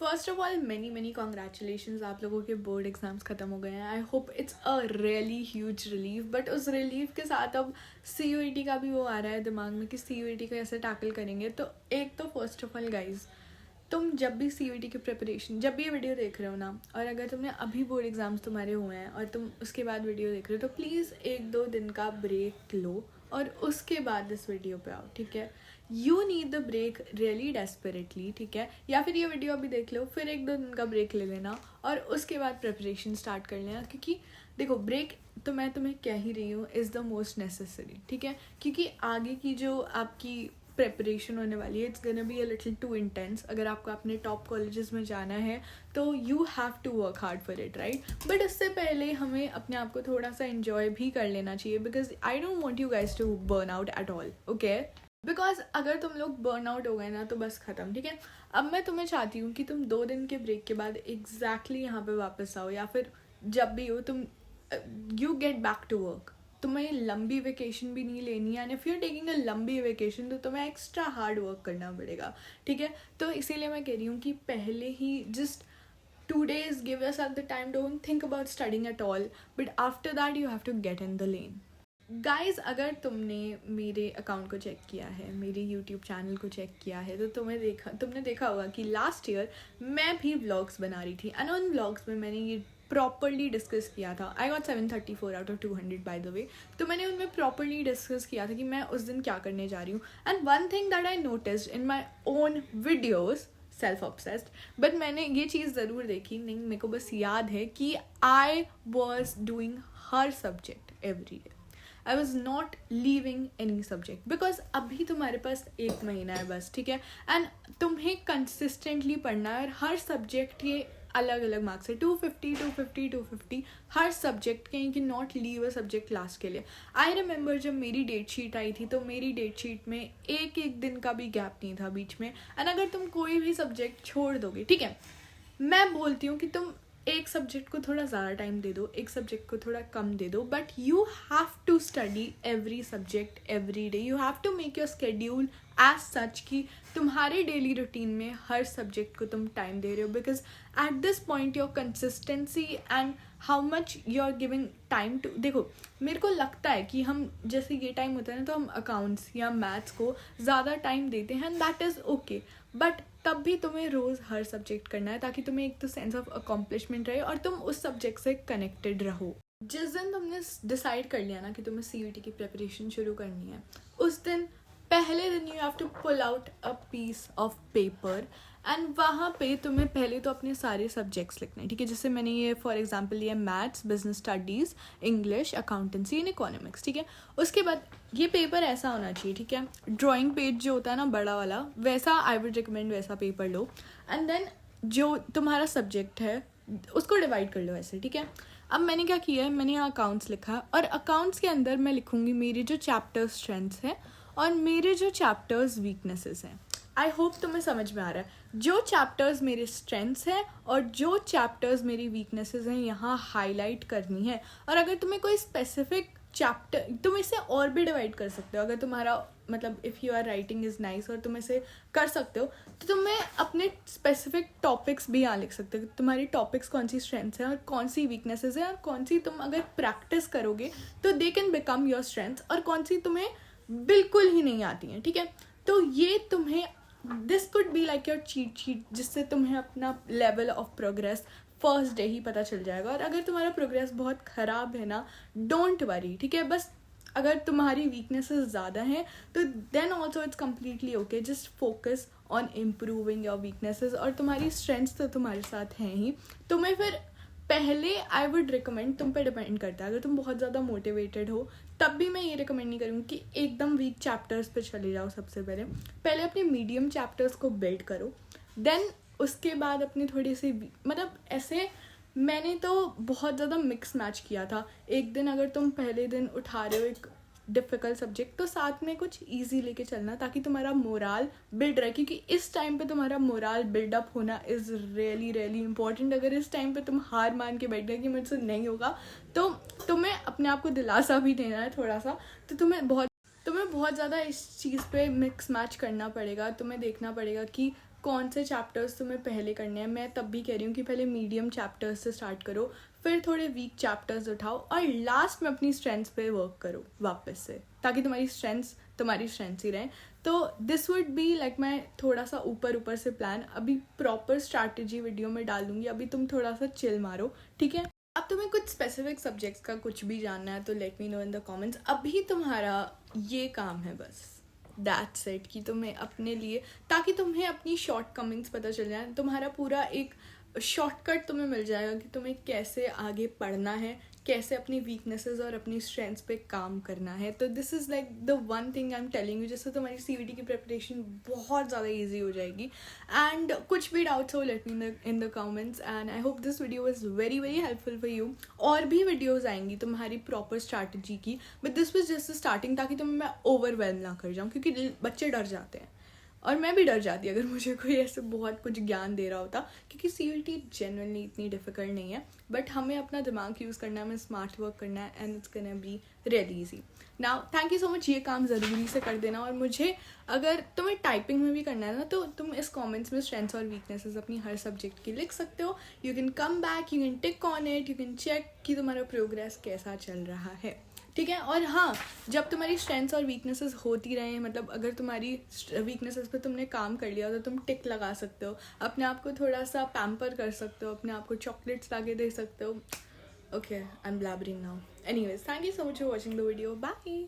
First of all many congratulations, आप लोगों के बोर्ड एग्जाम्स खत्म हो गए हैं. I hope it's a really huge relief. But उस रिलीफ के साथ अब CUET का भी वो आ रहा है दिमाग में कि CUET को कैसे टैकल करेंगे. तो एक तो फर्स्ट ऑफ ऑल गाइज, तुम जब भी CUET की प्रिपरेशन, जब भी ये वीडियो देख रहे हो ना, और अगर तुमने अभी बोर्ड एग्जाम्स तुम्हारे हुए हैं और तुम उसके बाद वीडियो देख रहे हो, तो प्लीज़ 1-2 दिन का ब्रेक लो और उसके बाद इस वीडियो पे आओ. ठीक है, you need the break really desperately. ठीक है, या फिर ये वीडियो अभी देख लो, फिर 1-2 दिन का ब्रेक ले लेना और उसके बाद प्रिपरेशन स्टार्ट कर लेना. क्योंकि देखो, ब्रेक तो मैं तुम्हें कह ही रही हूँ इज़ द मोस्ट नेसेसरी. ठीक है, क्योंकि आगे की जो आपकी प्रेपरेशन होने वाली है, it's gonna be a little too intense. अगर आपको अपने टॉप कॉलेजेस में जाना है तो you have to work hard for it, right. But इससे पहले हमें अपने आप को थोड़ा सा इन्जॉय भी कर लेना चाहिए, because I don't want you guys to burn out at all. Okay, because अगर तुम लोग बर्न आउट हो गए ना तो बस ख़त्म. ठीक है, अब मैं तुम्हें चाहती हूँ कि तुम 2 दिन के ब्रेक के बाद एग्जैक्टली यहाँ पे वापस आओ, या फिर जब भी हो तुम you get back to work. तुम्हें लंबी वेकेशन भी नहीं लेनी है, and if you are taking a लंबी वेकेशन तो तुम्हें एक्स्ट्रा हार्ड वर्क करना पड़ेगा. ठीक है, तो इसीलिए मैं कह रही हूँ कि पहले ही just 2 days give yourself the time, don't think about studying at all, but after that you have to get in the lane. Guys, अगर तुमने मेरे अकाउंट को चेक किया है, मेरे यूट्यूब चैनल को चेक किया है, तो तुमने देखा होगा कि लास्ट ईयर मैं भी व्लॉग्स बना रही थी, एंड उन व्लॉग्स में मैंने ये प्रॉपरली डिस्कस किया था. I got 734 out of 200 by the way. तो मैंने उनमें प्रॉपरली डिस्कस किया था कि मैं उस दिन क्या करने जा रही हूँ. And one thing that I noticed in my own videos, self obsessed, but मैंने ये चीज़ ज़रूर देखी, नहीं मेरे को बस याद है कि I was doing her subject every day. I was not leaving any subject, because अभी तुम्हारे पास 1 महीना है बस. ठीक है, एंड तुम्हें कंसिस्टेंटली पढ़ना है, और हर सब्जेक्ट के अलग अलग मार्क्स है, 250 हर सब्जेक्ट के. You can not leave a subject last के लिए. आई रिमेंबर जब मेरी डेट शीट आई थी, तो मेरी डेट शीट में एक दिन का भी गैप नहीं था बीच में. एंड अगर तुम कोई भी सब्जेक्ट छोड़ दोगे, ठीक है, मैं बोलती हूँ कि तुम एक सब्जेक्ट को थोड़ा ज़्यादा टाइम दे दो, एक सब्जेक्ट को थोड़ा कम दे दो, but you have to study every subject every day. You have to make your schedule as such कि तुम्हारे डेली रूटीन में हर सब्जेक्ट को तुम टाइम दे रहे हो, because at this point your consistency and how much you are giving time to. देखो, मेरे को लगता है कि हम जैसे ये टाइम होता है ना, तो हम अकाउंट्स या मैथ्स को ज़्यादा टाइम देते हैं, and that is okay. But तब भी तुम्हें रोज़ हर सब्जेक्ट करना है, ताकि तुम्हें एक तो सेंस ऑफ अकॉम्प्लिशमेंट रहे और तुम उस सब्जेक्ट से कनेक्टेड रहो. जिस दिन तुमने डिसाइड कर लिया ना कि तुम्हें CUET की प्रिपरेशन शुरू करनी है, उस दिन पहले दिन you have to pull out a piece of paper, and वहाँ पे तुम्हें पहले तो अपने सारे सब्जेक्ट्स लिखने हैं. ठीक है, जैसे मैंने ये फॉर एग्जांपल लिया maths, business studies, English, accountancy and economics. ठीक है, उसके बाद ये पेपर ऐसा होना चाहिए. ठीक है, ड्राइंग पेज जो होता है ना बड़ा वाला, वैसा आई वुड रिकमेंड वैसा पेपर लो. एंड देन जो तुम्हारा सब्जेक्ट है उसको डिवाइड कर लो ऐसे. ठीक है, अब मैंने क्या किया है, मैंने यहाँ अकाउंट्स लिखा, और अकाउंट्स के अंदर मैं लिखूँगी मेरे जो चैप्टर स्ट्रेंथ्स हैं और मेरे जो चैप्टर्स वीकनेसेस हैं. आई होप तुम्हें समझ में आ रहा है. जो चैप्टर्स मेरे स्ट्रेंथ्स हैं और जो चैप्टर्स मेरी वीकनेसेस हैं, यहाँ हाईलाइट करनी है. और अगर तुम्हें कोई स्पेसिफिक चैप्टर, तुम इसे और भी डिवाइड कर सकते हो. अगर तुम्हारा मतलब if you are writing is nice और तुम इसे कर सकते हो, तो तुम्हें अपने स्पेसिफिक टॉपिक्स भी यहाँ लिख सकते हो. तुम्हारी टॉपिक्स कौन सी स्ट्रेंथ्स हैं और कौन सी वीकनेसेस हैं, और कौन सी तुम अगर प्रैक्टिस करोगे तो they can become your strengths, और कौन सी तुम्हें बिल्कुल ही नहीं आती हैं. ठीक है, तो ये तुम्हें this could be like your cheat sheet, जिससे तुम्हें अपना level of progress first day ही पता चल जाएगा. और अगर तुम्हारा प्रोग्रेस बहुत ख़राब है ना, डोंट वरी. ठीक है, बस अगर तुम्हारी वीकनेसेस ज़्यादा हैं तो then also it's completely okay. Just focus on improving your weaknesses, और तुम्हारी स्ट्रेंथ्स तो तुम्हारे साथ हैं ही. तुम्हें फिर पहले आई वुड रिकमेंड, तुम पे डिपेंड करता है. अगर तुम बहुत ज़्यादा मोटिवेटेड हो तब भी मैं ये रिकमेंड नहीं करूँगी कि एकदम वीक चैप्टर्स पे चले जाओ. सबसे पहले अपने मीडियम चैप्टर्स को बिल्ड करो, देन उसके बाद अपनी थोड़ी सी मतलब ऐसे. मैंने तो बहुत ज़्यादा मिक्स मैच किया था. एक दिन अगर तुम पहले दिन उठा रहे हो एक डिफ़िकल्ट सब्जेक्ट, तो साथ में कुछ इजी लेके चलना, ताकि तुम्हारा मोराल बिल्ड रहे. क्योंकि इस टाइम पे तुम्हारा मोराल बिल्डअप होना इज़ रियली इंपॉर्टेंट. अगर इस टाइम पे तुम हार मान के बैठ गए कि मुझसे नहीं होगा, तो तुम्हें अपने आप को दिलासा भी देना है थोड़ा सा. तो तुम्हें बहुत ज़्यादा इस चीज़ पे मिक्स मैच करना पड़ेगा. तुम्हें देखना पड़ेगा कि कौन से चैप्टर्स तुम्हें पहले करने हैं। मैं तब भी कह रही हूँ कि पहले मीडियम चैप्टर्स से स्टार्ट करो, फिर थोड़े वीक चैप्टर्स उठाओ और लास्ट में अपनी स्ट्रेंथ्स पे वर्क करो वापस से, ताकि तुम्हारी स्ट्रेंथ्स ही रहें। तो दिस वुड बी लाइक, मैं थोड़ा सा ऊपर से प्लान अभी प्रॉपर स्ट्रैटेजी वीडियो में डाल दूँगी, अभी तुम थोड़ा सा चिल मारो, ठीक है। अब तुम्हें कुछ स्पेसिफिक सब्जेक्ट्स का कुछ भी जानना है तो let me know in the comments. अभी तुम्हारा ये काम है बस, दैट्स इट, कि तुम्हें अपने लिए, ताकि तुम्हें अपनी शॉर्ट कमिंग्स पता चल जाए, तुम्हारा पूरा एक शॉर्टकट तुम्हें मिल जाएगा कि तुम्हें कैसे आगे पढ़ना है, कैसे अपनी वीकनेसेस और अपनी स्ट्रेंथ्स पे काम करना है। तो this is like the one thing I am telling you, जिससे तुम्हारी CVT की प्रिपरेशन बहुत ज़्यादा ईजी हो जाएगी। एंड कुछ भी डाउट्स हो let me in the comments, and I hope this video is very very helpful for you. और भी वीडियोज़ आएंगी तुम्हारी प्रॉपर स्ट्रैटेजी की, but this was just starting, ताकि तुम्हें मैं ओवरवेलम ना कर जाऊँ, क्योंकि बच्चे डर जाते हैं और मैं भी डर जाती अगर मुझे कोई ऐसे बहुत कुछ ज्ञान दे रहा होता, क्योंकि CVT जेन्युइनली इतनी डिफिकल्ट नहीं है, बट हमें अपना दिमाग यूज़ करना है, हमें स्मार्ट वर्क करना है, and it's gonna be really easy. Now thank you so much, ये काम ज़रूरी से कर देना। और मुझे अगर तुम्हें टाइपिंग में भी करना है ना, तो तुम इस कमेंट्स में स्ट्रेंथ्स और वीकनेसेस अपनी हर सब्जेक्ट की लिख सकते हो। You can come back, you can tick on it, you can check कि तुम्हारा प्रोग्रेस कैसा चल रहा है, ठीक है। और हाँ, जब तुम्हारी स्ट्रेंथ्स और वीकनेसेस होती रहे, मतलब अगर तुम्हारी वीकनेसेस पे तुमने काम कर लिया तो तुम टिक लगा सकते हो, अपने आप को थोड़ा सा पैम्पर कर सकते हो, अपने आप को चॉकलेट्स लाके दे सकते हो। Okay, I am blabbering now. Anyways, thank you so much for watching the video, bye.